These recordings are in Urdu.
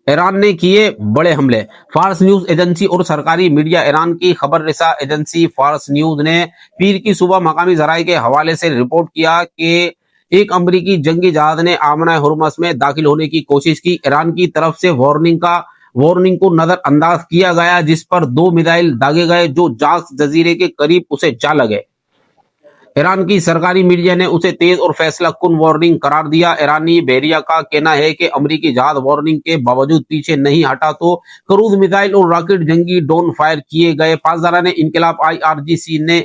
ایران نے کیے بڑے حملے۔ فارس نیوز ایجنسی اور سرکاری میڈیا ایران کی خبر رساں ایجنسی فارس نیوز نے پیر کی صبح مقامی ذرائع کے حوالے سے رپورٹ کیا کہ ایک امریکی جنگی جہاز نے آمنہ ہرمز میں داخل ہونے کی کوشش کی۔ ایران کی طرف سے وارننگ کو نظر انداز کیا گیا، جس پر 2 میزائل داغے گئے جو جاز جزیرے کے قریب اسے جا لگے۔ ایران کی سرکاری میڈیا نے اسے تیز اور فیصلہ کن وارننگ قرار دیا۔ ایرانی بحریہ کا کہنا ہے کہ امریکی جہاز وارننگ کے باوجود پیچھے نہیں ہٹا تو کروز میزائل اور راکٹ جنگی ڈرون فائر کیے گئے۔ پاسداران انقلاب IRGC نے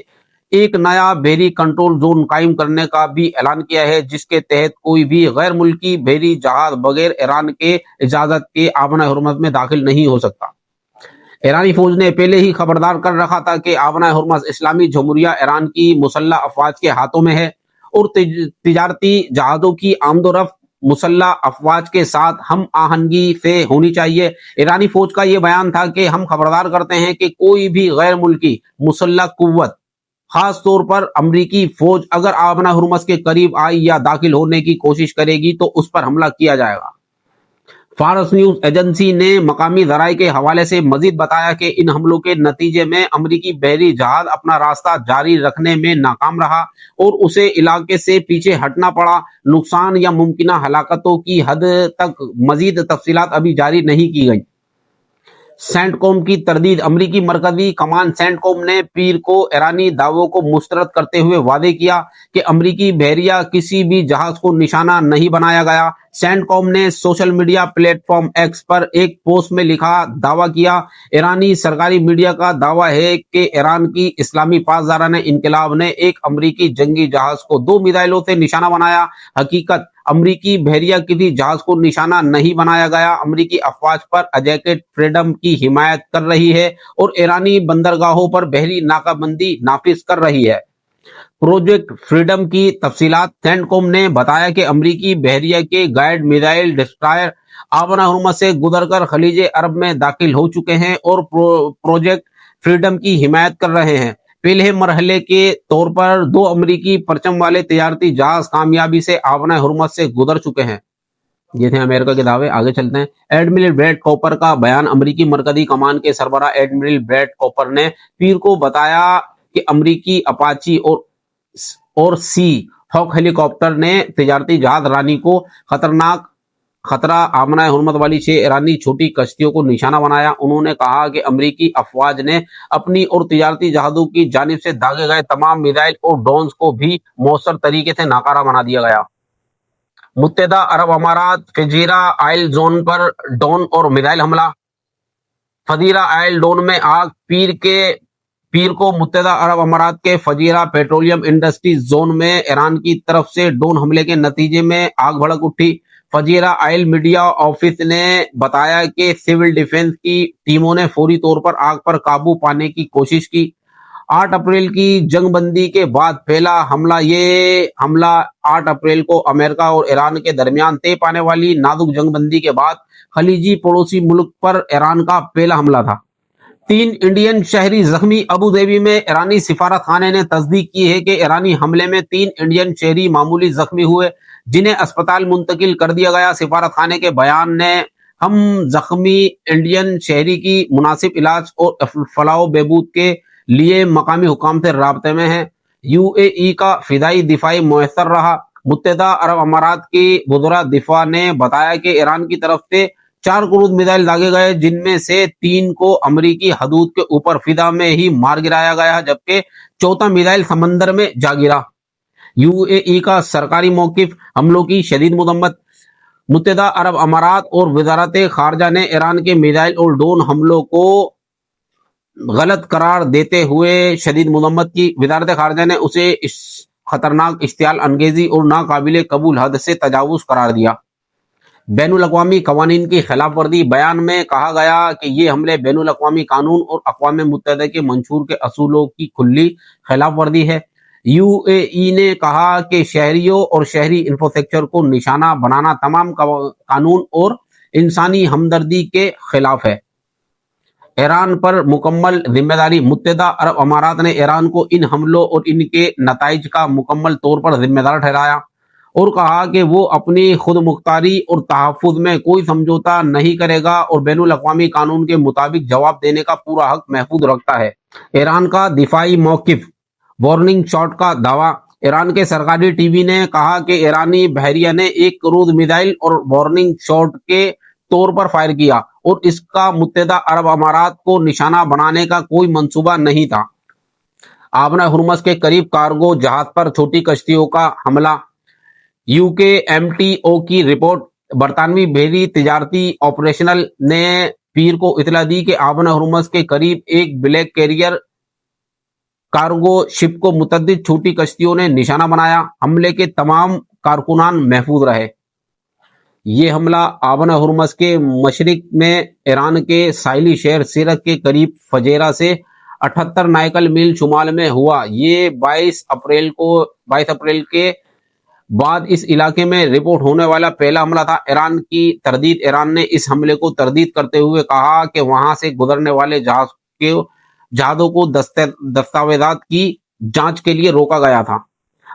ایک نیا بحری کنٹرول زون قائم کرنے کا بھی اعلان کیا ہے، جس کے تحت کوئی بھی غیر ملکی بحری جہاز بغیر ایران کے اجازت کے آبنہ ہرمز میں داخل نہیں ہو سکتا۔ ایرانی فوج نے پہلے ہی خبردار کر رکھا تھا کہ آبنہ ہرمز اسلامی جمہوریہ ایران کی مسلح افواج کے ہاتھوں میں ہے اور تجارتی جہازوں کی آمد و رفت مسلح افواج کے ساتھ ہم آہنگی سے ہونی چاہیے۔ ایرانی فوج کا یہ بیان تھا کہ ہم خبردار کرتے ہیں کہ کوئی بھی غیر ملکی مسلح قوت، خاص طور پر امریکی فوج، اگر آبنہ ہرمز کے قریب آئی یا داخل ہونے کی کوشش کرے گی تو اس پر حملہ کیا جائے گا۔ فارس نیوز ایجنسی نے مقامی ذرائع کے حوالے سے مزید بتایا کہ ان حملوں کے نتیجے میں امریکی بحری جہاز اپنا راستہ جاری رکھنے میں ناکام رہا اور اسے علاقے سے پیچھے ہٹنا پڑا۔ نقصان یا ممکنہ ہلاکتوں کی حد تک مزید تفصیلات ابھی جاری نہیں کی گئیں۔ سینٹ کوم کی تردید۔ امریکی مرکزی کمان سینٹ کوم نے پیر کو ایرانی دعووں کو مسترد کرتے ہوئے وعدے کیا کہ امریکی بحریہ کسی بھی جہاز کو نشانہ نہیں بنایا گیا۔ سینٹ کوم نے social media platform X پر ایک پوسٹ میں لکھا دعویٰ کیا۔ ایرانی سرکاری میڈیا کا دعویٰ ہے کہ ایران کی اسلامی پاسداران انقلاب نے ایک امریکی جنگی جہاز کو 2 میزائلوں سے نشانہ بنایا۔ حقیقت، امریکی بحریہ کسی جہاز کو نشانہ نہیں بنایا گیا۔ امریکی افواج پر اجیکٹ فریڈم کی حمایت کر رہی ہے اور ایرانی بندرگاہوں پر بحری ناکہ بندی نافذ کر رہی ہے۔ پروجیکٹ فریڈم کی تفصیلات۔ سینٹ کوم نے بتایا کہ امریکی بحریہ کے گائیڈ میزائل ڈسٹرائر آبنہ ہرمز سے گزر کر خلیج عرب میں داخل ہو چکے ہیں اور پروجیکٹ فریڈم کی حمایت کر رہے ہیں۔ پہلے مرحلے کے طور پر 2 امریکی پرچم والے تجارتی جہاز کامیابی سے آبنہ ہرمز سے گزر چکے ہیں۔ یہ تھے امریکہ کے دعوے۔ آگے چلتے ہیں۔ ایڈمرل بریڈ کوپر کا بیان۔ امریکی مرکزی کمان کے سربراہ ایڈمرل بریڈ کوپر نے پیر کو بتایا کہ امریکی اپاچی اور سی ہاک ہیلی کاپٹر نے تجارتی جہاز رانی کو خطرہ آمنہ ہرمز والی 6 ایرانی چھوٹی کشتیوں کو نشانہ بنایا۔ انہوں نے کہا کہ امریکی افواج نے اپنی اور تجارتی جہازوں کی جانب سے داغے گئے تمام میزائل اور ڈرونز کو بھی مؤثر طریقے سے ناکارہ بنا دیا گیا۔ متحدہ عرب امارات فجیرہ آئل زون پر ڈرون اور میزائل حملہ۔ فجیرہ آئل زون میں آگ۔ پیر کو متحدہ عرب امارات کے فجیرہ پیٹرولیم انڈسٹریز زون میں ایران کی طرف سے ڈرون حملے کے نتیجے میں آگ بھڑک اٹھی۔ فجیرہ آئل میڈیا آفس نے بتایا کہ سول ڈیفنس کی ٹیموں نے فوری طور پر آگ پر قابو پانے کی کوشش کی۔ 8 اپریل کی جنگ بندی کے بعد پہلا حملہ۔ یہ حملہ 8 اپریل کو امریکہ اور ایران کے درمیان طے پانے والی نازک جنگ بندی کے بعد خلیجی پڑوسی ملک پر ایران کا پہلا حملہ تھا۔ 3 انڈین شہری زخمی۔ ابو ظبی میں ایرانی سفارت خانے نے تصدیق کی ہے کہ ایرانی حملے میں 3 انڈین شہری معمولی زخمی ہوئے، جنہیں اسپتال منتقل کر دیا گیا۔ سفارت خانے کے بیان نے ہم زخمی انڈین شہری کی مناسب علاج اور فلاح و بہبود کے لیے مقامی حکام سے رابطے میں ہیں۔ UAE کا فضائی دفاع میسر رہا۔ متحدہ عرب امارات کی وزراء دفاع نے بتایا کہ ایران کی طرف سے 4 کروز میزائل داغے گئے، جن میں سے 3 کو امریکی حدود کے اوپر فضا میں ہی مار گرایا گیا، جبکہ 4تھا میزائل سمندر میں جا گرا۔ UAE کا سرکاری موقف۔ حملوں کی شدید مذمت۔ متحدہ عرب امارات اور وزارت خارجہ نے ایران کے میزائل اور ڈرون حملوں کو غلط قرار دیتے ہوئے شدید مذمت کی۔ وزارت خارجہ نے اسے خطرناک، اشتعال انگیزی اور ناقابل قبول حد سے تجاوز قرار دیا۔ بین الاقوامی قوانین کی خلاف ورزی۔ بیان میں کہا گیا کہ یہ حملے بین الاقوامی قانون اور اقوام متحدہ کے منشور کے اصولوں کی کھلی خلاف ورزی ہے۔ UAE نے کہا کہ شہریوں اور شہری انفراسٹرکچر کو نشانہ بنانا تمام قانون اور انسانی ہمدردی کے خلاف ہے۔ ایران پر مکمل ذمہ داری۔ متحدہ عرب امارات نے ایران کو ان حملوں اور ان کے نتائج کا مکمل طور پر ذمہ دار ٹھہرایا اور کہا کہ وہ اپنی خود مختاری اور تحفظ میں کوئی سمجھوتا نہیں کرے گا اور بین الاقوامی قانون کے مطابق جواب دینے کا پورا حق محفوظ رکھتا ہے۔ ایران کا دفاعی موقف، وارننگ شاٹ کا دعویٰ۔ ایران کے سرکاری ٹی وی نے کہا کہ ایرانی بحریہ نے ایک کروز میزائل اور وارننگ شاٹ کے طور پر فائر کیا اور اس کا متحدہ عرب امارات کو نشانہ بنانے کا کوئی منصوبہ نہیں تھا۔ آبنہ ہرمز کے قریب کارگو جہاز پر چھوٹی کشتیوں کا حملہ، یو کے ایم ٹی او کی رپورٹ۔ برطانوی بحری تجارتی آپریشنل نے پیر کو اطلاع دی کہ آبنہ ہرمز کے قریب ایک بلیک کیریئر کارگو شپ کو متعدد چھوٹی کشتیوں نے نشانہ بنایا۔ حملے کے تمام کارکنان محفوظ رہے۔ یہ حملہ آبنہ ہرمز کے مشرق میں ایران کے ساحلی شہر سرخ کے قریب فجیرہ سے 78 نائکل میل شمال میں ہوا۔ یہ 22 اپریل کے بعد اس علاقے میں رپورٹ ہونے والا پہلا حملہ تھا۔ ایران نے اس حملے کو تردید کرتے ہوئے کہا کہ وہاں سے گزرنے والے جہازوں کو دستاویزات کی جانچ کے لیے روکا گیا تھا۔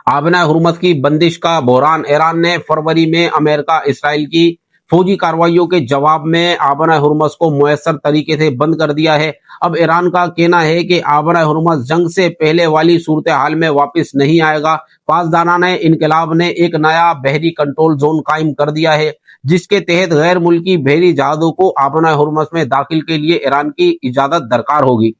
آبنہ ہرمز کی بندش کا بحران۔ ایران نے فروری میں امریکہ اسرائیل کی فوجی کارروائیوں کے جواب میں آبنہ ہرمز کو مؤثر طریقے سے بند کر دیا ہے۔ اب ایران کا کہنا ہے کہ آبنہ ہرمز جنگ سے پہلے والی صورتحال میں واپس نہیں آئے گا۔ پاسداران انقلاب نے ایک نیا بحری کنٹرول زون قائم کر دیا ہے جس کے تحت غیر ملکی بحری جہازوں کو آبنہ ہرمز میں داخل کے لیے ایران کی اجازت درکار ہوگی۔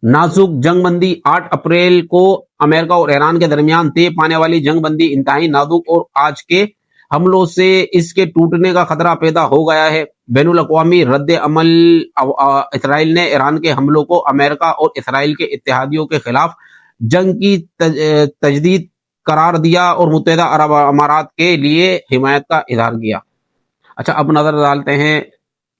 نازک جنگ بندی۔ 8 اپریل کو امریکہ اور ایران کے درمیان طے پانے والی جنگ بندی انتہائی نازک اور آج کے حملوں سے اس کے ٹوٹنے کا خطرہ پیدا ہو گیا ہے۔ بین الاقوامی رد عمل۔ اسرائیل نے ایران کے حملوں کو امریکہ اور اسرائیل کے اتحادیوں کے خلاف جنگ کی تجدید قرار دیا اور متحدہ عرب امارات کے لیے حمایت کا اظہار کیا۔ اچھا، اب نظر ڈالتے ہیں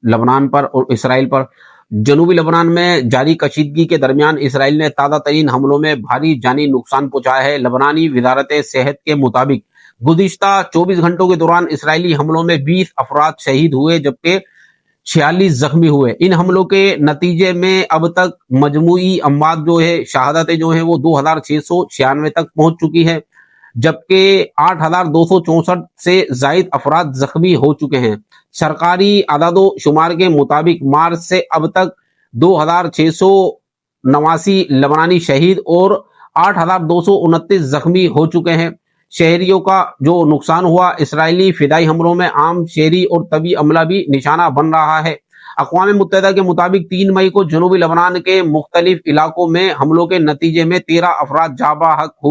لبنان پر اور اسرائیل پر۔ جنوبی لبنان میں جاری کشیدگی کے درمیان اسرائیل نے تازہ ترین حملوں میں بھاری جانی نقصان پہنچایا ہے۔ لبنانی وزارت صحت کے مطابق گزشتہ 24 گھنٹوں کے دوران اسرائیلی حملوں میں 20 افراد شہید ہوئے جبکہ 46 زخمی ہوئے۔ ان حملوں کے نتیجے میں اب تک مجموعی اموات شہادتیں وہ 2696 تک پہنچ چکی ہے جبکہ 8264 سے زائد افراد زخمی ہو چکے ہیں۔ سرکاری اعداد و شمار کے مطابق مارچ سے اب تک 2689 لبنانی شہید اور 8229 زخمی ہو چکے ہیں۔ شہریوں کا جو نقصان ہوا، اسرائیلی فدائی حملوں میں عام شہری اور طبی عملہ بھی نشانہ بن رہا ہے۔ اقوام متحدہ کے مطابق 3 مئی کو جنوبی لبنان کے مختلف علاقوں میں حملوں کے نتیجے میں 13 افراد جاں بحق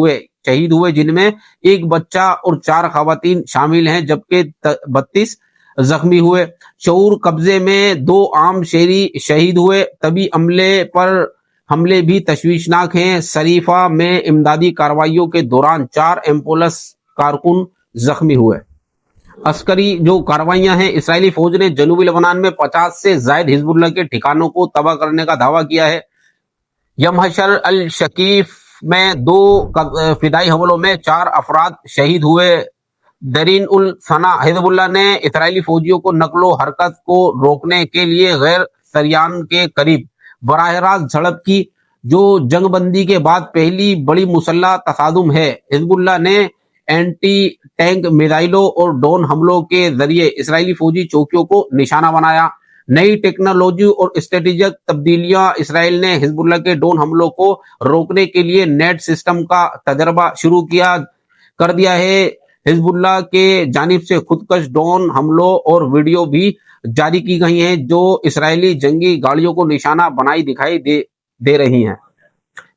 شہید ہوئے جن میں ایک بچہ اور 4 خواتین شامل ہیں جبکہ 32 زخمی ہوئے۔ شعور قبضے میں 2 عام شہری شہید ہوئے۔ طبی عملے پر حملے بھی تشویشناک ہیں۔ سریفہ میں امدادی کارروائیوں کے دوران 4 ایمبولینس کارکن زخمی ہوئے۔ عسکری جو کارروائیاں ہیں، اسرائیلی فوج نے جنوبی لبنان میں 50 سے زائد حزب اللہ کے ٹھکانوں کو تباہ کرنے کا دعویٰ کیا ہے۔ یمہشر الشقیف میں 2 فدائی حملوں میں 4 افراد شہید ہوئے۔ درین الصنع حزب اللہ نے اسرائیلی فوجیوں کو نقل و حرکت کو روکنے کے لیے غیر سریان کے قریب براہ راست جھڑپ کی، جو جنگ بندی کے بعد پہلی بڑی مسلح تصادم ہے۔ حزب اللہ نے اینٹی ٹینک میزائلوں اور ڈرون حملوں کے ذریعے اسرائیلی فوجی چوکیوں کو نشانہ بنایا۔ نئی ٹیکنالوجی اور اسٹریٹجک تبدیلیاں۔ اسرائیل نے حزب اللہ کے ڈرون حملوں کو روکنے کے لیے نیٹ سسٹم کا تجربہ شروع کر دیا ہے۔ حزب اللہ کے جانب سے خودکش ڈرون حملوں اور ویڈیو بھی جاری کی گئی ہیں جو اسرائیلی جنگی گاڑیوں کو نشانہ بنائی دکھائی دے رہی ہیں۔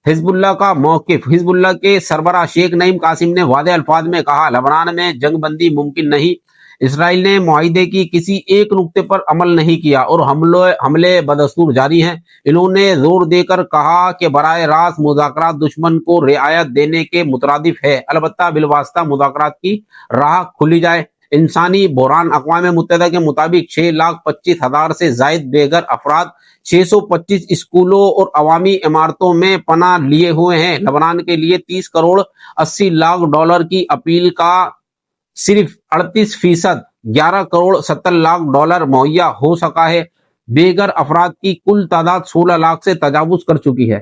حزب اللہ کا موقف۔ حزب اللہ کے سربراہ شیخ نعیم قاسم نے واضح الفاظ میں کہا، لبنان میں جنگ بندی ممکن نہیں۔ اسرائیل نے معاہدے کی کسی ایک نقطے پر عمل نہیں کیا اور حملے بدستور جاری ہیں۔ انہوں نے زور دے کر کہا کہ براہ راست مذاکرات دشمن کو رعایت دینے کے مترادف ہے، البتہ بالواسطہ مذاکرات کی راہ کھولی جائے۔ انسانی بحران۔ اقوام متحدہ کے مطابق 6,25,000 سے زائد بے گھر افراد 625 اسکولوں اور عوامی عمارتوں میں پناہ لیے ہوئے ہیں۔ لبنان کے لیے 30 کروڑ 80 لاکھ ڈالر کی اپیل کا صرف 38% 11 کروڑ 70 لاکھ ڈالر مہیا ہو سکا ہے۔ بے گھر افراد کی کل تعداد 16 لاکھ سے تجاوز کر چکی ہے۔